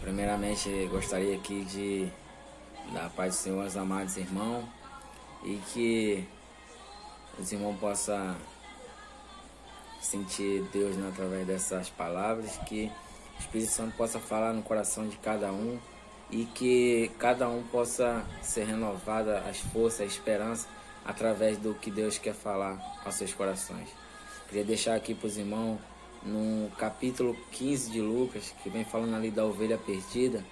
Primeiramente, gostaria aqui de dar a paz do Senhor aos amados irmãos e que os irmãos possam sentir Deus, né, através dessas palavras, que o Espírito Santo possa falar no coração de cada um e que cada um possa ser renovada as forças, a esperança através do que Deus quer falar aos seus corações. Queria deixar aqui para os irmãos no capítulo 15 de Lucas, que vem falando ali da ovelha perdida,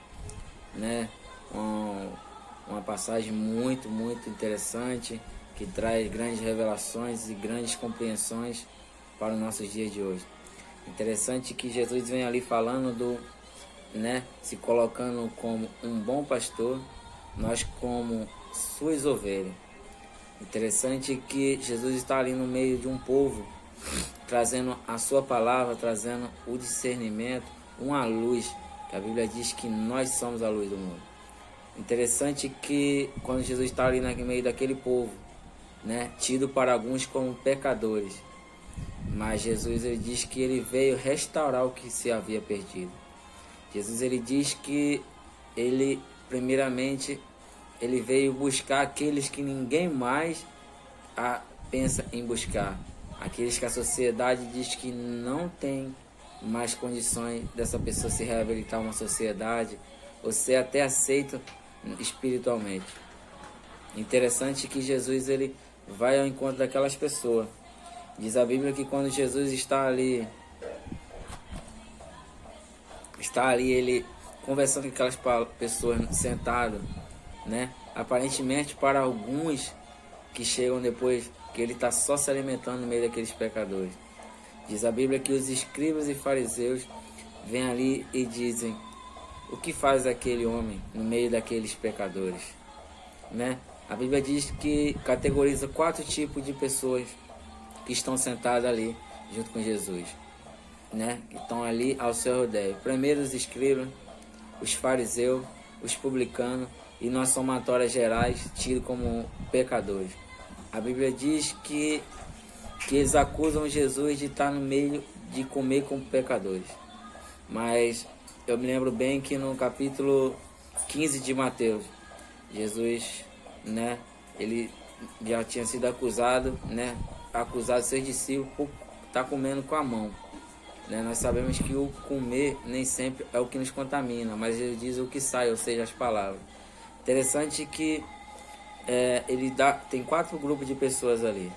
né? Uma passagem muito interessante, que traz grandes revelações e grandes compreensões para os nossos dias de hoje. Interessante que Jesus vem ali falando se colocando como um bom pastor, nós como suas ovelhas. Interessante que Jesus está ali no meio de um povo, trazendo a sua palavra, trazendo o discernimento, uma luz, que a Bíblia diz que nós somos a luz do mundo. Interessante que quando Jesus está ali no meio daquele povo, tido para alguns como pecadores, mas Jesus ele diz que ele veio restaurar o que se havia perdido. Jesus ele diz que ele primeiramente ele veio buscar aqueles que ninguém mais pensa em buscar, aqueles que a sociedade diz que não tem mais condições dessa pessoa se reabilitar a uma sociedade ou ser até aceito espiritualmente. Interessante que Jesus ele vai ao encontro daquelas pessoas. Diz a Bíblia que quando Jesus está ali ele conversando com aquelas pessoas sentado, aparentemente para alguns que chegam depois, que ele está só se alimentando no meio daqueles pecadores. Diz a Bíblia que os escribas e fariseus vêm ali e dizem: o que faz aquele homem no meio daqueles pecadores? A Bíblia diz que categoriza 4 tipos de pessoas que estão sentadas ali junto com Jesus, que estão ali ao seu redor. Primeiro os escribas, os fariseus, os publicanos e nós somatórias gerais tidos como pecadores. A Bíblia diz que eles acusam Jesus de estar no meio de comer com pecadores. Mas eu me lembro bem que no capítulo 15 de Mateus, Jesus, ele já tinha sido acusado de seus discípulos por estar comendo com a mão. Nós sabemos que o comer nem sempre é o que nos contamina, mas ele diz o que sai, ou seja, as palavras. Interessante que tem 4 grupos de pessoas ali,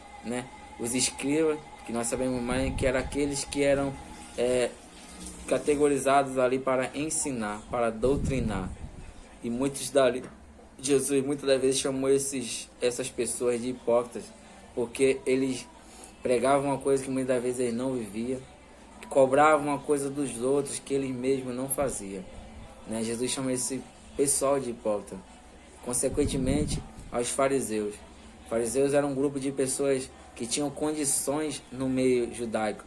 Os escribas, que nós sabemos mais que eram aqueles que eram categorizados ali para ensinar, para doutrinar. E Jesus muitas das vezes chamou essas pessoas de hipócritas, porque eles pregavam uma coisa que muitas das vezes eles não viviam, que cobravam uma coisa dos outros que eles mesmos não faziam. Jesus chama esse pessoal de hipócrita. Consequentemente, aos fariseus. Fariseus eram um grupo de pessoas que tinham condições no meio judaico.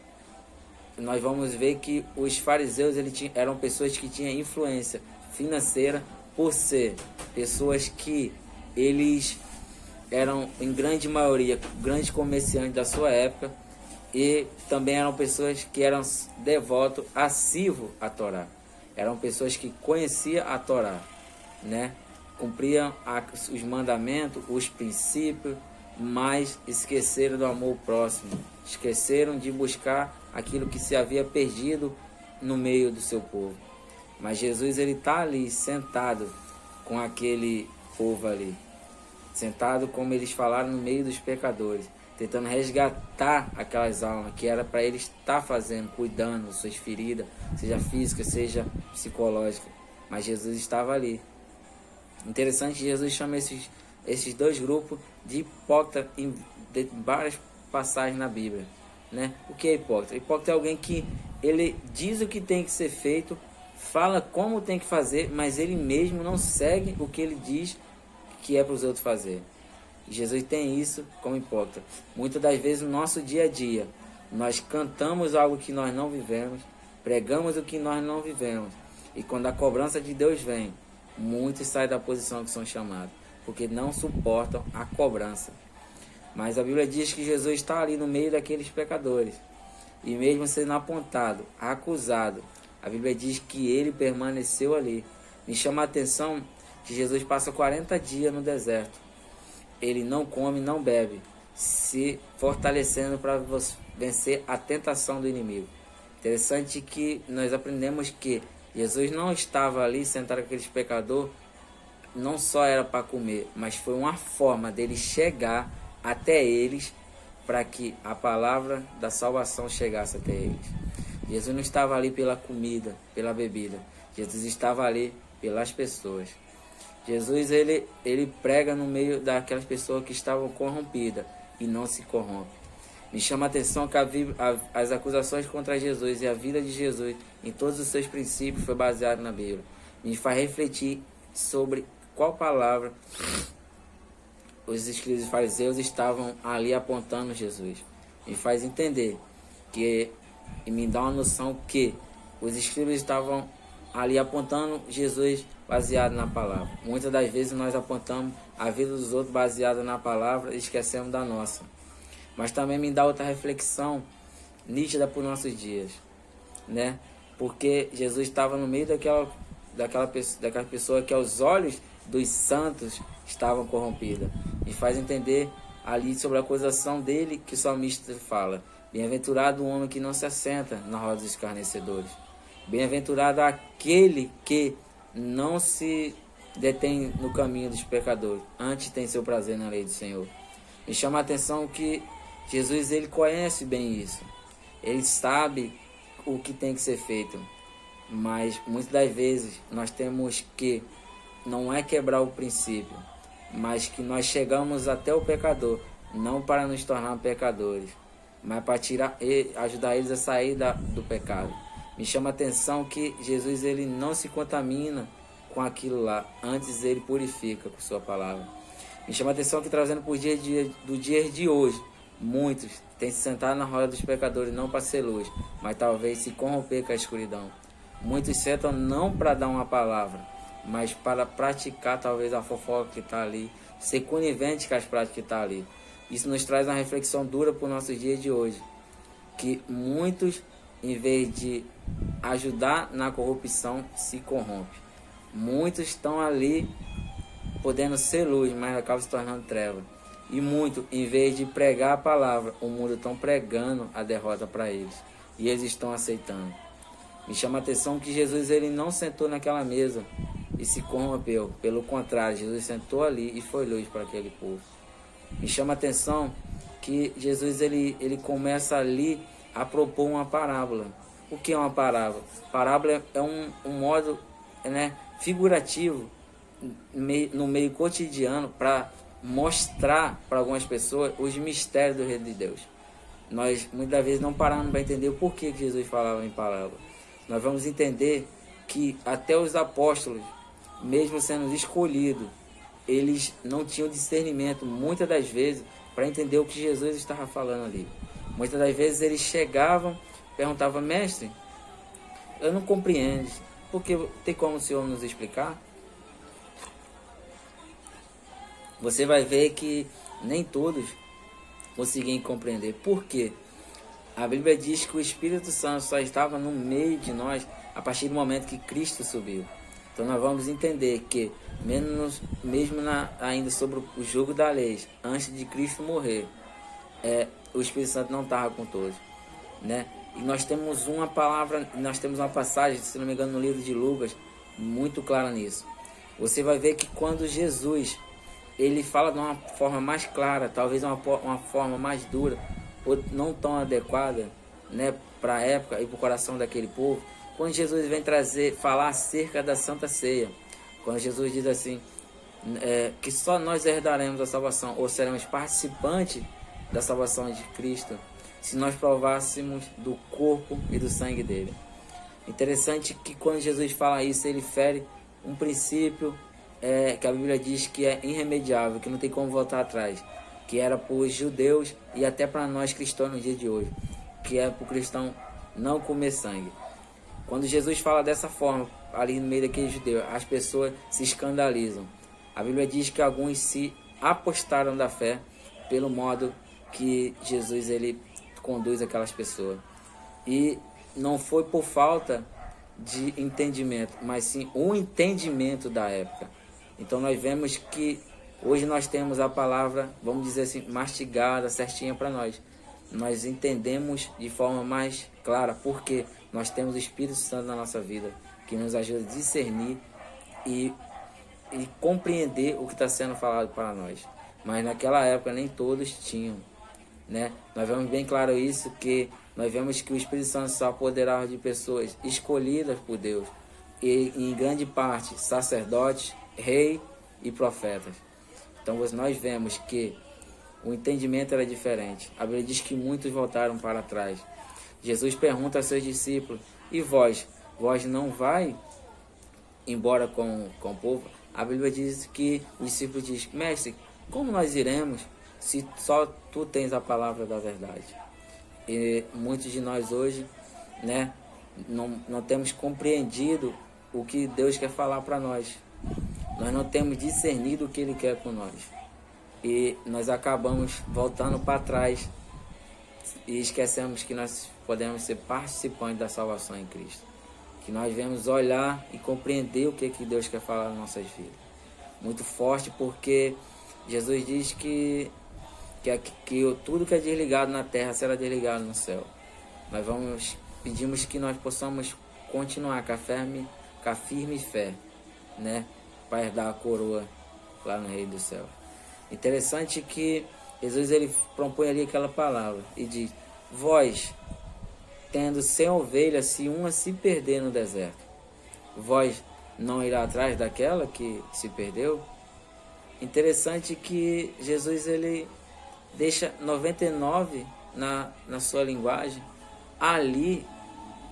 Nós vamos ver que os fariseus eram pessoas que tinham influência financeira, por ser pessoas que eles eram, em grande maioria, grandes comerciantes da sua época, e também eram pessoas que eram devotos, assíduos à Torá. Eram pessoas que conheciam a Torá, cumpriam os mandamentos, os princípios, mas esqueceram do amor próximo, esqueceram de buscar aquilo que se havia perdido no meio do seu povo. Mas Jesus ele está ali sentado com aquele povo ali, sentado, como eles falaram, no meio dos pecadores, tentando resgatar aquelas almas que era para ele estar fazendo, cuidando de suas feridas, seja física, seja psicológica. Mas Jesus estava ali. Interessante que Jesus chama esses 2 grupos de hipócrita em várias passagens na Bíblia. O que é hipócrita? Hipócrita é alguém que ele diz o que tem que ser feito, fala como tem que fazer, mas ele mesmo não segue o que ele diz que é para os outros fazer. Jesus tem isso como hipócrita. Muitas das vezes no nosso dia a dia, nós cantamos algo que nós não vivemos, pregamos o que nós não vivemos, e quando a cobrança de Deus vem, muitos saem da posição que são chamados, porque não suportam a cobrança. Mas a Bíblia diz que Jesus está ali no meio daqueles pecadores, e mesmo sendo apontado, acusado, A Bíblia diz que ele permaneceu ali. Me chama a atenção que Jesus passa 40 dias no deserto. Ele não come, não bebe, se fortalecendo para vencer a tentação do inimigo. Interessante que nós aprendemos que Jesus não estava ali sentado com aqueles pecadores, não só era para comer, mas foi uma forma dele chegar até eles para que a palavra da salvação chegasse até eles. Jesus não estava ali pela comida, pela bebida. Jesus estava ali pelas pessoas. Jesus ele prega no meio daquelas pessoas que estavam corrompidas e não se corrompe. Me chama a atenção que as acusações contra Jesus e a vida de Jesus em todos os seus princípios foi baseado na Bíblia. Me faz refletir sobre qual palavra os escribas e fariseus estavam ali apontando Jesus. Me faz entender que, e me dá uma noção que os escribas estavam ali apontando Jesus baseado na palavra. Muitas das vezes nós apontamos a vida dos outros baseada na palavra e esquecemos da nossa. Mas também me dá outra reflexão nítida para os nossos dias, né? Porque Jesus estava no meio daquela pessoa que aos olhos dos santos estavam corrompidas. E faz entender ali sobre a acusação dele que o salmista fala: bem-aventurado o homem que não se assenta na roda dos escarnecedores. Bem-aventurado aquele que não se detém no caminho dos pecadores, antes tem seu prazer na lei do Senhor. Me chama a atenção que Jesus ele conhece bem isso. Ele sabe o que tem que ser feito. Mas muitas das vezes nós temos que, não é quebrar o princípio, mas que nós chegamos até o pecador, não para nos tornar pecadores, mas para ajudar eles a sair do pecado. Me chama a atenção que Jesus ele não se contamina com aquilo lá, antes ele purifica com sua palavra. Me chama a atenção que, trazendo para o do dia de hoje, muitos têm se sentado na roda dos pecadores não para ser luz, mas talvez se corromper com a escuridão. Muitos sentam não para dar uma palavra, mas para praticar talvez a fofoca que está ali, ser conivente com as práticas que está ali. Isso nos traz uma reflexão dura para o nosso dia de hoje, que muitos, em vez de ajudar na corrupção, se corrompem. Muitos estão ali podendo ser luz, mas acabam se tornando treva. E muitos, em vez de pregar a palavra, o mundo estão pregando a derrota para eles. E eles estão aceitando. Me chama a atenção que Jesus ele não sentou naquela mesa e se corrompeu. Pelo contrário, Jesus sentou ali e foi luz para aquele povo. Me chama a atenção que Jesus ele começa ali a propor uma parábola. O que é uma parábola? Parábola é um modo, né, figurativo no meio cotidiano para mostrar para algumas pessoas os mistérios do reino de Deus. Nós muitas vezes não paramos para entender o porquê que Jesus falava em parábola. Nós vamos entender que até os apóstolos, mesmo sendo escolhidos, eles não tinham discernimento muitas das vezes para entender o que Jesus estava falando ali. Muitas das vezes eles chegavam, perguntavam: mestre, eu não compreendo, porque tem como o Senhor nos explicar? Você vai ver que nem todos conseguiam compreender. Por quê? A Bíblia diz que o Espírito Santo só estava no meio de nós a partir do momento que Cristo subiu. Então nós vamos entender que, mesmo ainda sobre o jugo da lei, antes de Cristo morrer, o Espírito Santo não estava com todos, né? E nós temos uma palavra, nós temos uma passagem, se não me engano, no livro de Lucas, muito clara nisso. Você vai ver que quando Jesus ele fala de uma forma mais clara, talvez uma forma mais dura, ou não tão adequada, né, para a época e para o coração daquele povo, quando Jesus vem falar acerca da Santa Ceia, quando Jesus diz assim, que só nós herdaremos a salvação, ou seremos participantes da salvação de Cristo, se nós provássemos do corpo e do sangue dele. Interessante que quando Jesus fala isso, ele fere um princípio que a Bíblia diz que é irremediável, que não tem como voltar atrás, que era para os judeus e até para nós cristãos no dia de hoje, que é para o cristão não comer sangue. Quando Jesus fala dessa forma, ali no meio daquele judeu, as pessoas se escandalizam. A Bíblia diz que alguns se apostaram da fé pelo modo que Jesus ele conduz aquelas pessoas. E não foi por falta de entendimento, mas sim o entendimento da época. Então nós vemos que hoje nós temos a palavra, vamos dizer assim, mastigada, certinha para nós. Nós entendemos de forma mais clara, porque nós temos o Espírito Santo na nossa vida, que nos ajuda a discernir e compreender o que está sendo falado para nós. Mas naquela época nem todos tinham, né? Nós vemos bem claro isso, que nós vemos que o Espírito Santo só apoderava de pessoas escolhidas por Deus, e em grande parte sacerdotes, rei e profetas. Então nós vemos que o entendimento era diferente. A Bíblia diz que muitos voltaram para trás. Jesus pergunta a seus discípulos: e vós? Vós não vai embora com o povo? A Bíblia diz que o discípulo diz: mestre, como nós iremos se só tu tens a palavra da verdade? E muitos de nós hoje, né, não temos compreendido o que Deus quer falar para nós. Nós não temos discernido o que Ele quer com nós. E nós acabamos voltando para trás e esquecemos que nós podemos ser participantes da salvação em Cristo. Que nós devemos olhar e compreender o que Deus quer falar nas nossas vidas. Muito forte, porque Jesus diz que tudo que é desligado na terra será desligado no céu. Nós pedimos que nós possamos continuar com a firme fé, né, para herdar a coroa lá no Reino do Céu. Interessante que Jesus ele propõe ali aquela palavra e diz: vós, tendo 100 ovelhas, se uma se perder no deserto, vós não irá atrás daquela que se perdeu? Interessante que Jesus ele deixa 99 na sua linguagem ali,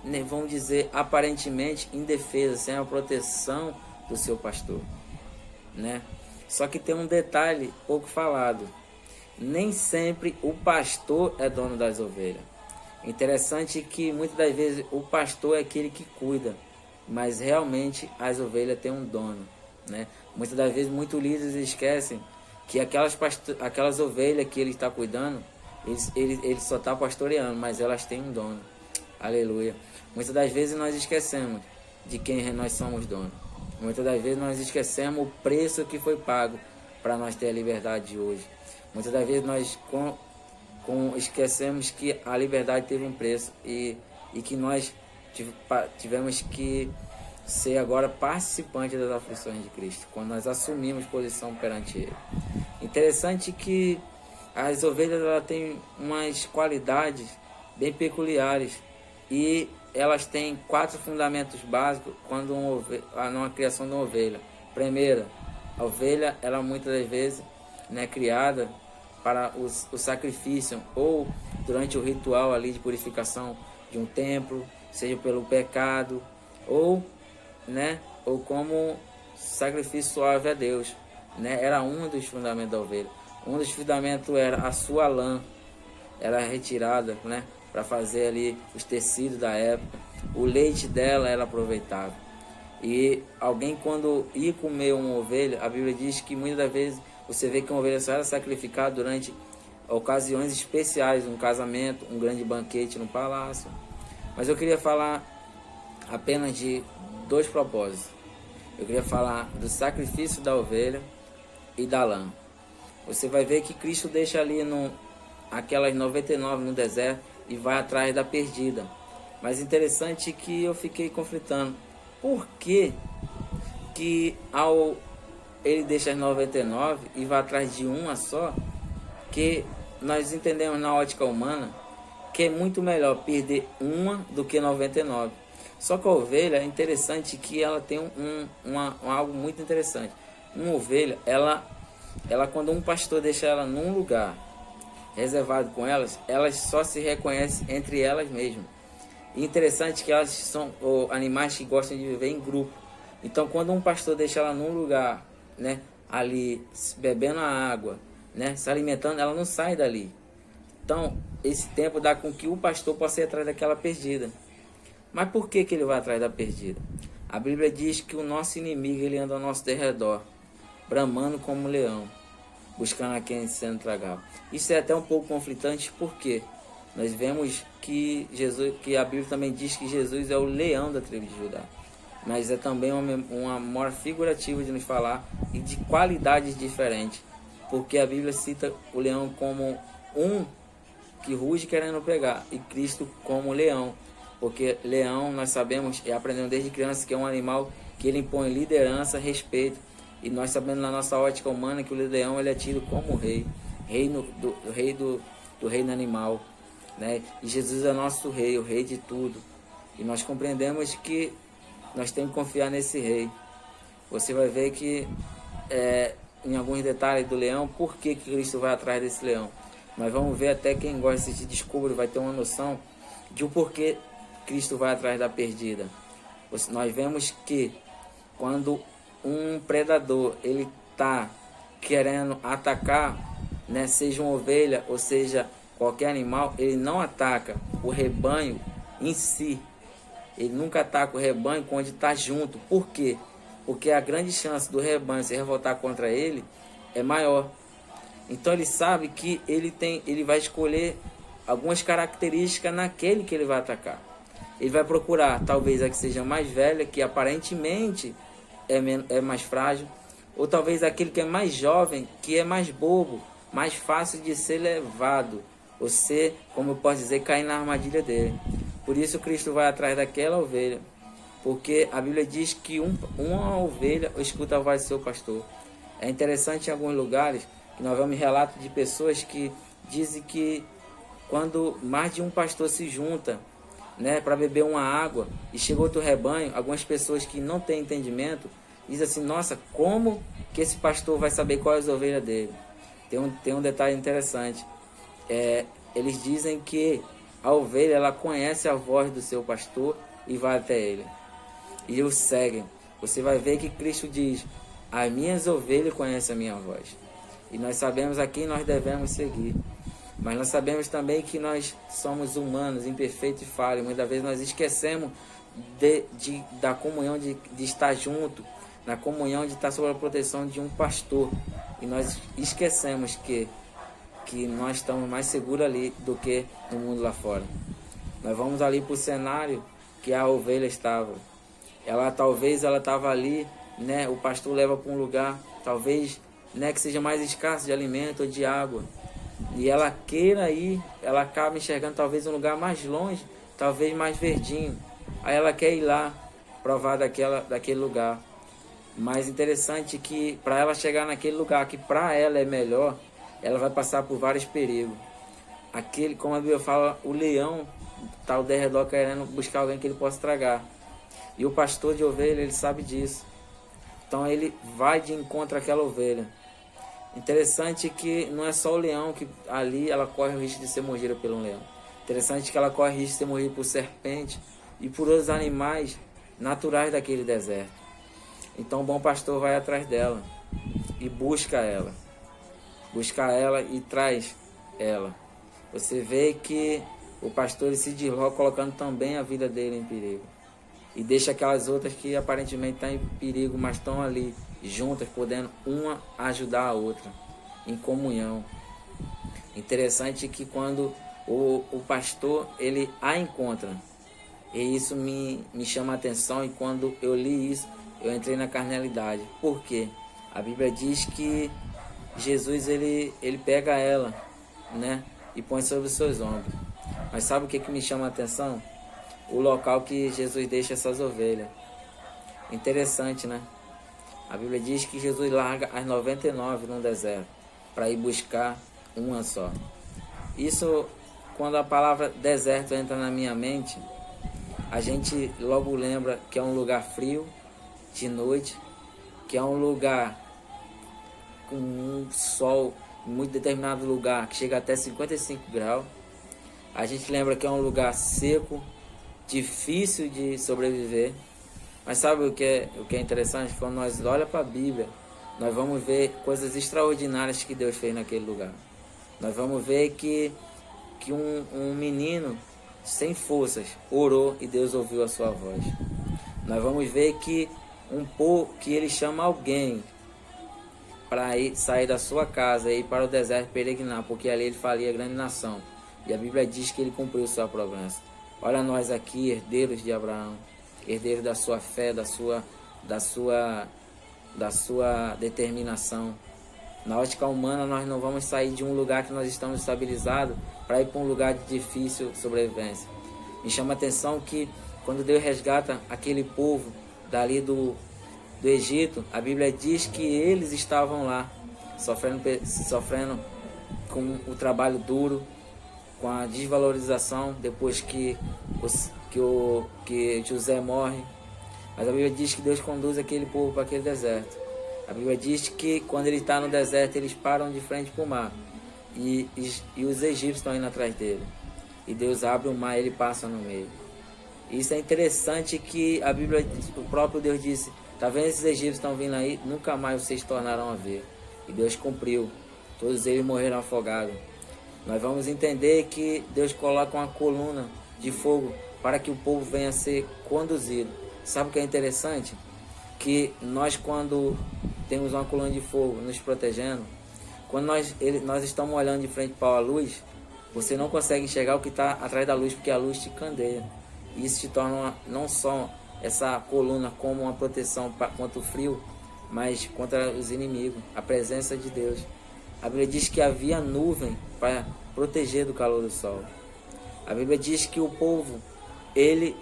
né, vamos dizer, aparentemente indefesa, sem a proteção do seu pastor, né? Só que tem um detalhe pouco falado: nem sempre o pastor é dono das ovelhas. Interessante que muitas das vezes o pastor é aquele que cuida, mas realmente as ovelhas têm um dono, né? Muitas das vezes muitos líderes esquecem que aquelas ovelhas que ele está cuidando, ele só está pastoreando, mas elas têm um dono. Aleluia. Muitas das vezes nós esquecemos de quem nós somos donos. Muitas das vezes nós esquecemos o preço que foi pago para nós ter a liberdade de hoje. Muitas das vezes nós esquecemos que a liberdade teve um preço e que nós tivemos que ser agora participantes das aflições de Cristo, quando nós assumimos posição perante Ele. Interessante que as ovelhas elas têm umas qualidades bem peculiares e elas têm 4 fundamentos básicos quando numa criação de uma ovelha. Primeira, a ovelha ela muitas das vezes, né, criada para o sacrifício ou durante o ritual ali de purificação de um templo, seja pelo pecado ou como sacrifício suave a Deus, né? Era um dos fundamentos da ovelha. Um dos fundamentos era a sua lã, era retirada, né, para fazer ali os tecidos da época. O leite dela era aproveitável. E alguém quando ia comer uma ovelha, a Bíblia diz que muitas das vezes você vê que uma ovelha só era sacrificada durante ocasiões especiais, um casamento, um grande banquete no palácio. Mas eu queria falar apenas de 2 propósitos. Eu queria falar do sacrifício da ovelha e da lã. Você vai ver que Cristo deixa ali aquelas 99 no deserto e vai atrás da perdida. Mas interessante que eu fiquei conflitando. Por que ao ele deixa as 99 e vai atrás de uma só? Que nós entendemos na ótica humana que é muito melhor perder uma do que 99. Só que a ovelha é interessante que ela tem algo muito interessante. Uma ovelha, ela quando um pastor deixa ela num lugar reservado com elas só se reconhecem entre elas mesmas. E interessante que elas são animais que gostam de viver em grupo. Então quando um pastor deixa ela num lugar, né, ali bebendo a água, né, se alimentando, ela não sai dali. Então esse tempo dá com que o pastor possa ir atrás daquela perdida. Mas por que ele vai atrás da perdida? A Bíblia diz que o nosso inimigo ele anda ao nosso derredor, bramando como um leão, buscando a quem sendo tragado. Isso é até um pouco conflitante, por quê? Nós vemos que que a Bíblia também diz que Jesus é o leão da tribo de Judá. Mas é também uma memória figurativa de nos falar e de qualidades diferentes. Porque a Bíblia cita o leão como um que ruge querendo pegar e Cristo como leão. Porque leão, nós sabemos e aprendemos desde criança que é um animal que ele impõe liderança, respeito. E nós sabemos na nossa ótica humana que o leão ele é tido como rei. Do reino animal. Né? E Jesus é nosso rei, o rei de tudo. E nós compreendemos que nós temos que confiar nesse rei. Você vai ver que em alguns detalhes do leão, por que Cristo vai atrás desse leão. Nós vamos ver, até quem gosta de descobrir vai ter uma noção de o porquê Cristo vai atrás da perdida. Nós vemos que quando um predador ele está querendo atacar, né, seja uma ovelha ou seja qualquer animal, ele não ataca o rebanho em si. Ele nunca ataca o rebanho onde está junto. Por quê? Porque a grande chance do rebanho se revoltar contra ele é maior. Então ele sabe que ele vai escolher algumas características naquele que ele vai atacar. Ele vai procurar talvez a que seja mais velha, que aparentemente é mais frágil, ou talvez aquele que é mais jovem, que é mais bobo, mais fácil de ser levado, ou ser, como eu posso dizer, cair na armadilha dele. Por isso Cristo vai atrás daquela ovelha, porque a Bíblia diz que uma ovelha escuta a voz do seu pastor. É interessante em alguns lugares que nós vemos relatos de pessoas que dizem que quando mais de um pastor se junta, né, para beber uma água e chega outro rebanho, algumas pessoas que não têm entendimento dizem assim: nossa, como que esse pastor vai saber qual é as ovelhas dele? Tem um detalhe interessante. Eles dizem que a ovelha ela conhece a voz do seu pastor e vai até ele e o seguem. Você vai ver que Cristo diz: as minhas ovelhas conhecem a minha voz. E nós sabemos a quem nós devemos seguir. Mas nós sabemos também que nós somos humanos, imperfeitos e falhos. Muitas vezes nós esquecemos da comunhão de estar junto, na comunhão de estar sob a proteção de um pastor. E nós esquecemos que nós estamos mais seguros ali do que no mundo lá fora. Nós vamos ali para o cenário que a ovelha estava. Talvez ela estava ali, né? O pastor leva para um lugar, talvez, né, que seja mais escasso de alimento ou de água. E ela queira ir, ela acaba enxergando talvez um lugar mais longe, talvez mais verdinho. Aí ela quer ir lá, provar daquele lugar. Mas interessante que para ela chegar naquele lugar que para ela é melhor, ela vai passar por vários perigos. Como a Bíblia fala, o leão está ao derredor querendo buscar alguém que ele possa tragar. E o pastor de ovelha, ele sabe disso. Então ele vai de encontro àquela ovelha. Interessante que não é só o leão que ali ela corre o risco de ser mordida pelo leão. Interessante que ela corre o risco de ser mordida por serpente e por outros animais naturais daquele deserto. Então o bom pastor vai atrás dela e busca ela. Busca ela e traz ela. Você vê que o pastor ele se desloca colocando também a vida dele em perigo. E deixa aquelas outras que aparentemente estão em perigo, mas estão ali juntas, podendo uma ajudar a outra, em comunhão. Interessante que quando o pastor ele a encontra, e isso me chama a atenção, e quando eu li isso, eu entrei na carnalidade. Por quê? A Bíblia diz que Jesus ele pega ela, né, e põe sobre os seus ombros. Mas sabe o que me chama a atenção? O local que Jesus deixa essas ovelhas. Interessante, né? A Bíblia diz que Jesus larga as 99 no deserto para ir buscar uma só. Isso, quando a palavra deserto entra na minha mente, a gente logo lembra que é um lugar frio, de noite, que é um lugar com um sol em muito determinado lugar que chega até 55 graus. A gente lembra que é um lugar seco, difícil de sobreviver. Mas sabe o que é interessante? Quando nós olhamos para a Bíblia, nós vamos ver coisas extraordinárias que Deus fez naquele lugar. Nós vamos ver que um menino sem forças orou e Deus ouviu a sua voz. Nós vamos ver que um povo que ele chama alguém para sair da sua casa e ir para o deserto peregrinar, porque ali ele faria grande nação. E a Bíblia diz que ele cumpriu sua promessa. Olha nós aqui, herdeiros de Abraão, herdeiros da sua fé, da sua determinação. Na ótica humana, nós não vamos sair de um lugar que nós estamos estabilizados para ir para um lugar de difícil sobrevivência. Me chama a atenção que quando Deus resgata aquele povo dali do Egito, a Bíblia diz que eles estavam lá, sofrendo com o trabalho duro, com a desvalorização depois que José morre. Mas a Bíblia diz que Deus conduz aquele povo para aquele deserto. A Bíblia diz que quando ele está no deserto, eles param de frente para o mar. E os egípcios estão indo atrás dele. E Deus abre o mar e ele passa no meio. Isso é interessante que a Bíblia, o próprio Deus disse, tá vendo esses egípcios estão vindo aí? Nunca mais vocês tornaram a ver. E Deus cumpriu. Todos eles morreram afogados. Nós vamos entender que Deus coloca uma coluna de fogo para que o povo venha a ser conduzido. Sabe o que é interessante? Que nós, quando temos uma coluna de fogo nos protegendo, quando nós estamos olhando de frente para a luz, você não consegue enxergar o que está atrás da luz, porque a luz te candeia. E isso te torna não só essa coluna como uma proteção contra o frio, mas contra os inimigos, a presença de Deus. A Bíblia diz que havia nuvem para proteger do calor do sol. A Bíblia diz que o povo, ele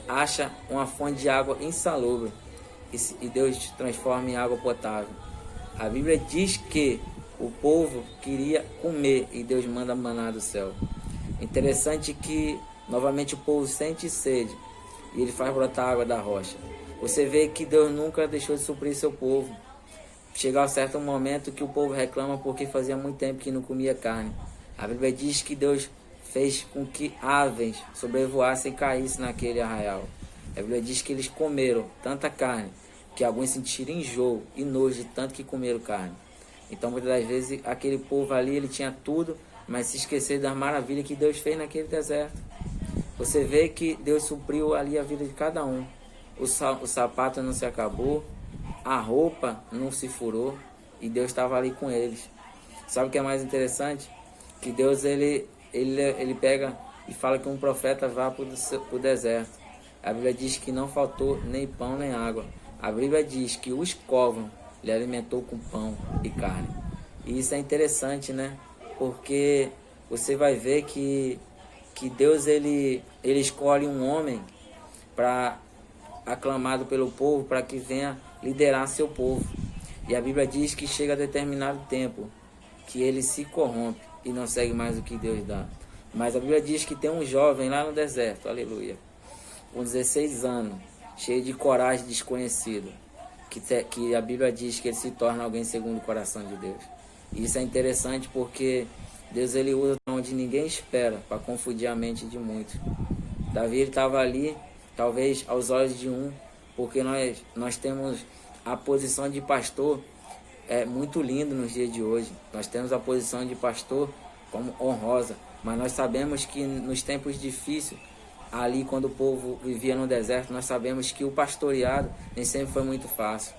acha uma fonte de água insalubre e Deus transforma em água potável. A Bíblia diz que o povo queria comer e Deus manda maná do céu. Interessante que novamente o povo sente sede e ele faz brotar água da rocha. Você vê que Deus nunca deixou de suprir seu povo. Chega um certo momento que o povo reclama porque fazia muito tempo que não comia carne. A Bíblia diz que Deus fez com que aves sobrevoassem e caíssem naquele arraial. A Bíblia diz que eles comeram tanta carne que alguns sentiram enjoo e nojo de tanto que comeram carne. Então muitas das vezes aquele povo ali, ele tinha tudo, mas se esqueceu das maravilhas que Deus fez naquele deserto. Você vê que Deus supriu ali a vida de cada um. O sapato não se acabou, a roupa não se furou e Deus estava ali com eles. Sabe o que é mais interessante? Que Deus ele pega e fala que um profeta vá para o deserto. A Bíblia diz que não faltou nem pão nem água. A Bíblia diz que os covos lhe alimentou com pão e carne. E isso é interessante, né? Porque você vai ver que Deus ele escolhe um homem aclamado pelo povo para que venha liderar seu povo. E a Bíblia diz que chega a determinado tempo que ele se corrompe e não segue mais o que Deus dá. Mas a Bíblia diz que tem um jovem lá no deserto, aleluia, com 16 anos, cheio de coragem, desconhecido, que a Bíblia diz que ele se torna alguém segundo o coração de Deus. E isso é interessante porque Deus ele usa onde ninguém espera para confundir a mente de muitos. Davi estava ali, talvez aos olhos de um, porque nós temos a posição de pastor, é muito lindo nos dias de hoje. Nós temos a posição de pastor como honrosa, mas nós sabemos que nos tempos difíceis, ali quando o povo vivia no deserto, nós sabemos que o pastoreado nem sempre foi muito fácil.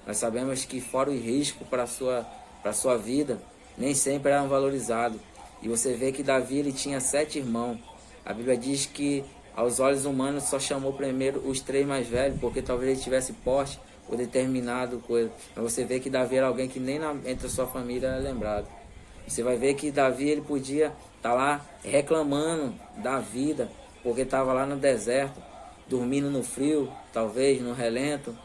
Nós sabemos que fora o risco para a sua vida, nem sempre eram valorizados. E você vê que Davi ele tinha 7 irmãos. A Bíblia diz que aos olhos humanos só chamou primeiro os 3 mais velhos, porque talvez ele tivesse porte ou determinado coisa. Mas você vê que Davi era alguém que nem entre a sua família era lembrado. Você vai ver que Davi ele podia estar lá reclamando da vida, porque estava lá no deserto, dormindo no frio, talvez no relento,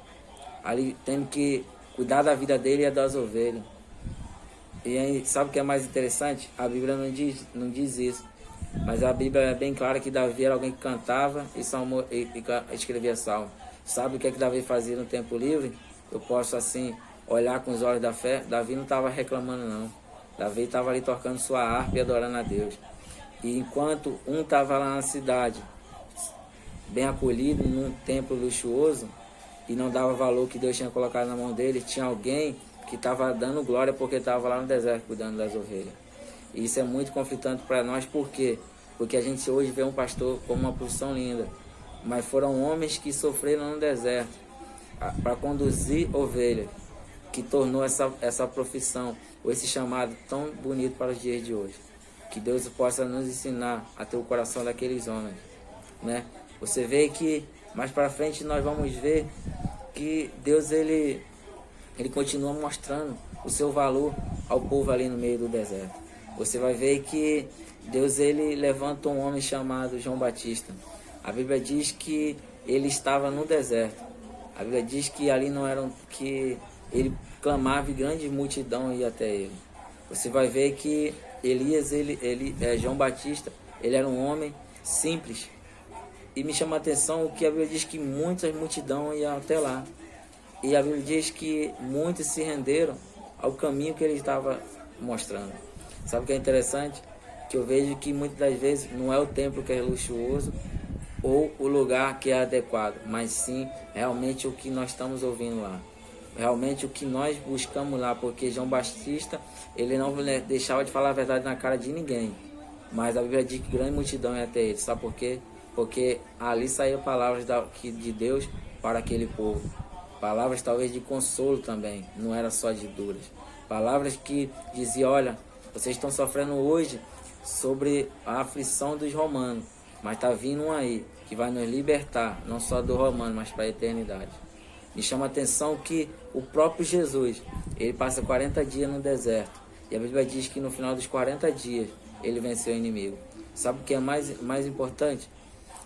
ali tendo que cuidar da vida dele e das ovelhas. E aí, sabe o que é mais interessante? A Bíblia não diz isso, mas a Bíblia é bem clara que Davi era alguém que cantava e escrevia salmo. Sabe o que Davi fazia no tempo livre? Eu posso assim olhar com os olhos da fé. Davi não estava reclamando não. Davi estava ali tocando sua harpa e adorando a Deus. E enquanto um estava lá na cidade, bem acolhido, num templo luxuoso, e não dava valor que Deus tinha colocado na mão dele, tinha alguém que estava dando glória porque estava lá no deserto cuidando das ovelhas. E isso é muito conflitante para nós, por quê? Porque a gente hoje vê um pastor como uma profissão linda, mas foram homens que sofreram no deserto para conduzir ovelhas, que tornou essa profissão, ou esse chamado tão bonito para os dias de hoje. que Deus possa nos ensinar a ter o coração daqueles homens, né? Você vê que mais para frente nós vamos ver que Deus ele continua mostrando o seu valor ao povo ali no meio do deserto. Você vai ver que Deus ele levanta um homem chamado João Batista. A Bíblia diz que ele estava no deserto. A Bíblia diz que ali não eram, que ele clamava e grande multidão ia até ele. Você vai ver que Elias, João Batista, ele era um homem simples. E me chama a atenção que a Bíblia diz que muitas multidão iam até lá. E a Bíblia diz que muitos se renderam ao caminho que ele estava mostrando. Sabe o que é interessante? Que eu vejo que muitas das vezes não é o templo que é luxuoso ou o lugar que é adequado, mas sim realmente o que nós estamos ouvindo lá. Realmente o que nós buscamos lá, porque João Batista, ele não deixava de falar a verdade na cara de ninguém. Mas a Bíblia diz que grande multidão ia até ele. Sabe por quê? Porque ali saíam palavras de Deus para aquele povo. Palavras talvez de consolo também, não era só de duras. Palavras que diziam, olha, vocês estão sofrendo hoje sobre a aflição dos romanos, mas está vindo um aí que vai nos libertar, não só do romano, mas para a eternidade. Me chama a atenção que o próprio Jesus, ele passa 40 dias no deserto. E a Bíblia diz que no final dos 40 dias, ele venceu o inimigo. Sabe o que é mais importante?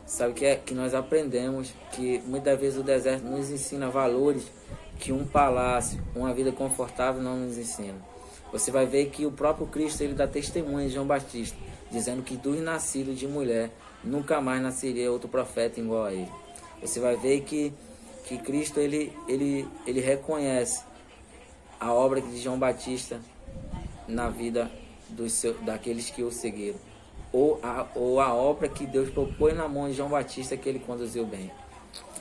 Sabe o que é? Que nós aprendemos que muitas vezes o deserto nos ensina valores que um palácio, uma vida confortável não nos ensina. Você vai ver que o próprio Cristo, ele dá testemunho de João Batista, dizendo que dos nascidos de mulher, nunca mais nasceria outro profeta igual a ele. Você vai ver que Cristo, ele reconhece a obra de João Batista na vida daqueles que o seguiram. Ou a obra que Deus propôs na mão de João Batista, que ele conduziu bem.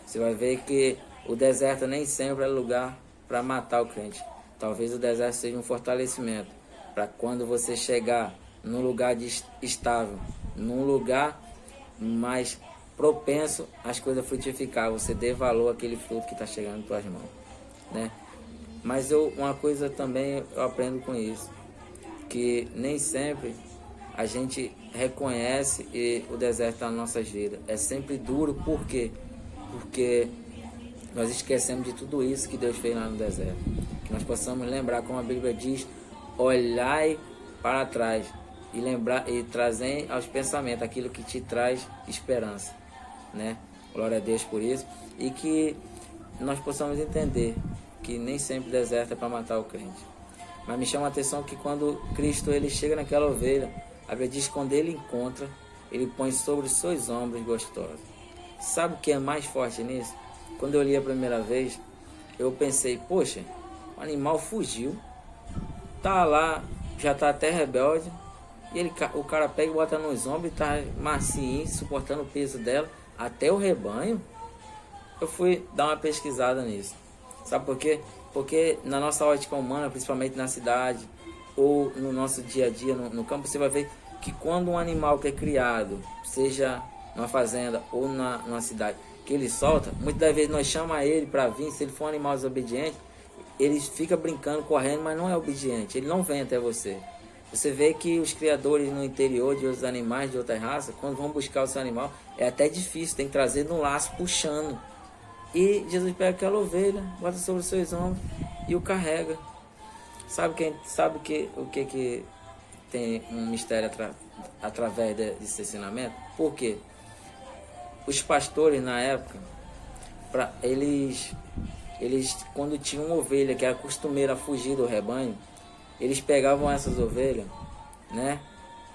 Você vai ver que o deserto nem sempre é lugar para matar o crente. Talvez o deserto seja um fortalecimento para quando você chegar num lugar estável, num lugar mais propenso às coisas frutificar, você dê valor àquele fruto que está chegando em tuas mãos, né? Mas uma coisa também eu aprendo com isso, que nem sempre a gente reconhece o deserto das nossas vidas. É sempre duro, por quê? Porque nós esquecemos de tudo isso que Deus fez lá no deserto. Que nós possamos lembrar, como a Bíblia diz, olhai para trás e lembrar e trazer aos pensamentos aquilo que te traz esperança, né? Glória a Deus por isso. E que nós possamos entender que nem sempre o deserto é para matar o crente. Mas me chama a atenção que quando Cristo ele chega naquela ovelha, a Bíblia diz que quando ele encontra, ele põe sobre os seus ombros gostosos. Sabe o que é mais forte nisso? Quando eu li a primeira vez, eu pensei, poxa, o animal fugiu, tá lá, já tá até rebelde, e o cara pega e bota nos ombros e tá macio, suportando o peso dela, até o rebanho. Eu fui dar uma pesquisada nisso. Sabe por quê? Porque na nossa ótica humana, principalmente na cidade, ou no nosso dia a dia, no campo, você vai ver que quando um animal que é criado, seja numa fazenda ou numa cidade, que ele solta, muitas das vezes nós chamamos ele para vir, se ele for um animal desobediente, ele fica brincando, correndo, mas não é obediente, ele não vem até você. Você vê que os criadores no interior de outros animais, de outras raças, quando vão buscar o seu animal, é até difícil, tem que trazer no laço, puxando. E Jesus pega aquela ovelha, bota sobre os seus ombros e o carrega. Sabe o que tem um mistério através desse ensinamento? Por quê? Os pastores na época, eles quando tinham uma ovelha que era costumeira a fugir do rebanho, eles pegavam essas ovelhas, né?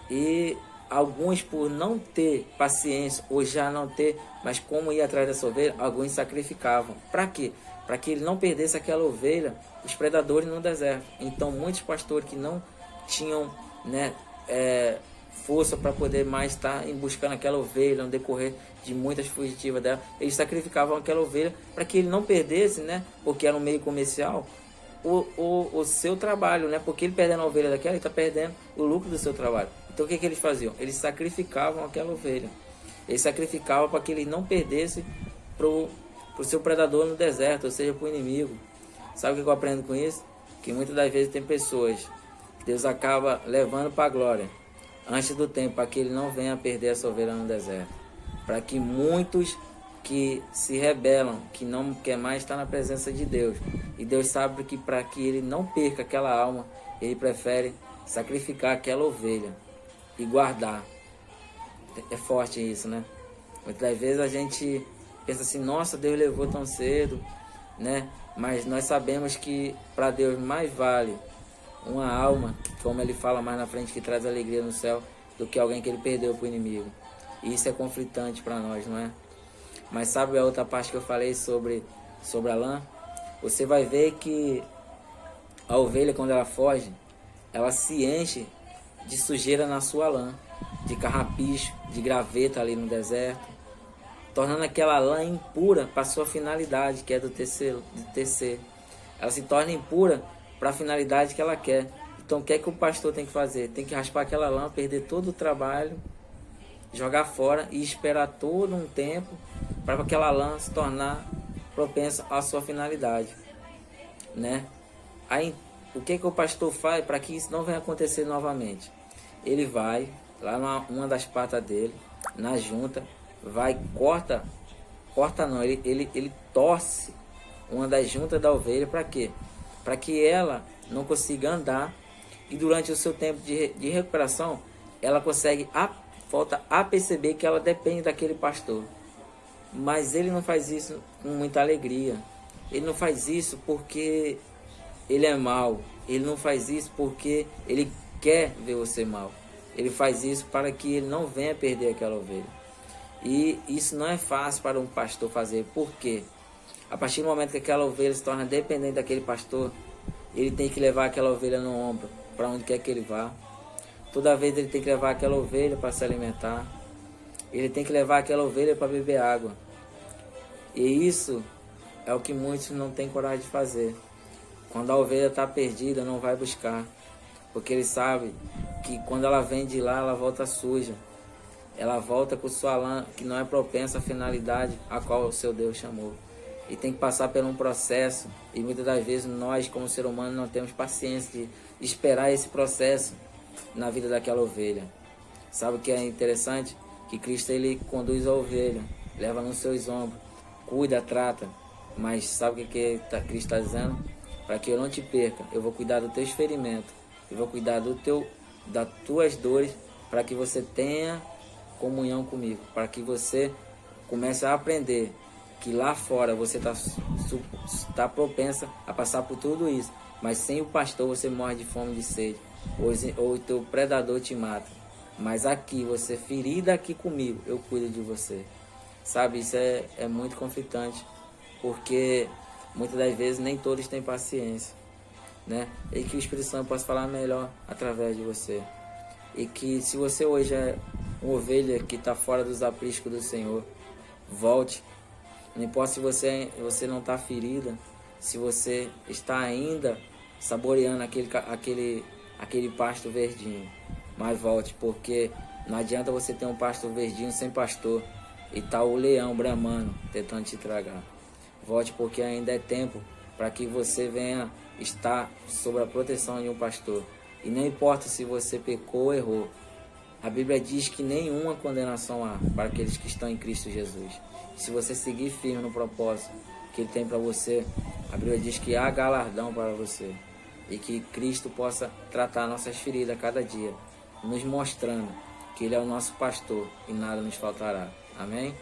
E alguns, por não ter paciência ou já não ter, mas como ir atrás dessa ovelha, alguns sacrificavam. Para quê? Para que ele não perdesse aquela ovelha, os predadores no deserto. Então muitos pastores que não tinham, né, força para poder mais estar buscando aquela ovelha no decorrer de muitas fugitivas dela, eles sacrificavam aquela ovelha para que ele não perdesse, né, porque era um meio comercial, o seu trabalho, né, porque ele perdendo a ovelha daquela, ele está perdendo o lucro do seu trabalho. Então o que eles faziam? Eles sacrificavam aquela ovelha. Eles sacrificavam para que ele não perdesse para o seu predador no deserto, ou seja, para o inimigo. Sabe o que eu aprendo com isso? Que muitas das vezes tem pessoas que Deus acaba levando para a glória, antes do tempo, para que ele não venha a perder essa ovelha no deserto. Para que muitos que se rebelam, que não quer mais estar na presença de Deus, e Deus sabe que para que ele não perca aquela alma, ele prefere sacrificar aquela ovelha e guardar. É forte isso, né? Muitas vezes a gente pensa assim, nossa, Deus levou tão cedo, né? Mas nós sabemos que para Deus mais vale uma alma, como ele fala mais na frente, que traz alegria no céu, do que alguém que ele perdeu para o inimigo. E isso é conflitante para nós, não é? Mas sabe a outra parte que eu falei sobre a lã? Você vai ver que a ovelha, quando ela foge, ela se enche de sujeira na sua lã, de carrapicho, de graveta ali no deserto, tornando aquela lã impura para sua finalidade, que é de tecer. Ela se torna impura para a finalidade que ela quer. Então o que é que o pastor tem que fazer? Tem que raspar aquela lã, perder todo o trabalho, jogar fora e esperar todo um tempo para aquela lã se tornar propensa à sua finalidade, né? Aí o que o pastor faz para que isso não venha acontecer novamente? Ele vai lá numa das patas dele, na junta, vai, corta não, ele torce uma das juntas da ovelha. Para quê? Para que ela não consiga andar, e durante o seu tempo de recuperação, ela consegue volta a perceber que ela depende daquele pastor. Mas ele não faz isso com muita alegria, ele não faz isso porque ele é mau, ele não faz isso porque ele quer ver você mal, ele faz isso para que ele não venha perder aquela ovelha. E isso não é fácil para um pastor fazer, porque a partir do momento que aquela ovelha se torna dependente daquele pastor, ele tem que levar aquela ovelha no ombro, para onde quer que ele vá. Toda vez ele tem que levar aquela ovelha para se alimentar, ele tem que levar aquela ovelha para beber água. E isso é o que muitos não têm coragem de fazer. Quando a ovelha está perdida, não vai buscar, porque ele sabe que quando ela vem de lá, ela volta suja. Ela volta com sua lã, que não é propensa à finalidade a qual o seu Deus chamou. E tem que passar por um processo, e muitas das vezes nós, como ser humano, não temos paciência de esperar esse processo na vida daquela ovelha. Sabe o que é interessante? Que Cristo, ele conduz a ovelha, leva nos seus ombros, cuida, trata. Mas sabe o que Cristo está dizendo? Para que eu não te perca, eu vou cuidar dos teus ferimentos, eu vou cuidar das tuas dores, para que você tenha comunhão comigo, para que você comece a aprender que lá fora você está propensa a passar por tudo isso, mas sem o pastor você morre de fome e de sede, ou o teu predador te mata. Mas aqui, você ferida aqui comigo, eu cuido de você. Sabe, isso é muito conflitante, porque muitas das vezes nem todos têm paciência, né? E que o Espírito Santo possa falar melhor através de você. E que se você hoje é uma ovelha que está fora dos apriscos do Senhor, volte. Não importa se você não está ferida, se você está ainda saboreando aquele pasto verdinho, mas volte, porque não adianta você ter um pasto verdinho sem pastor e tá o leão bramando tentando te tragar. Volte, porque ainda é tempo para que você venha estar sob a proteção de um pastor. E não importa se você pecou ou errou, a Bíblia diz que nenhuma condenação há para aqueles que estão em Cristo Jesus. Se você seguir firme no propósito que Ele tem para você, a Bíblia diz que há galardão para você. E que Cristo possa tratar nossas feridas a cada dia, nos mostrando que Ele é o nosso pastor e nada nos faltará. Amém?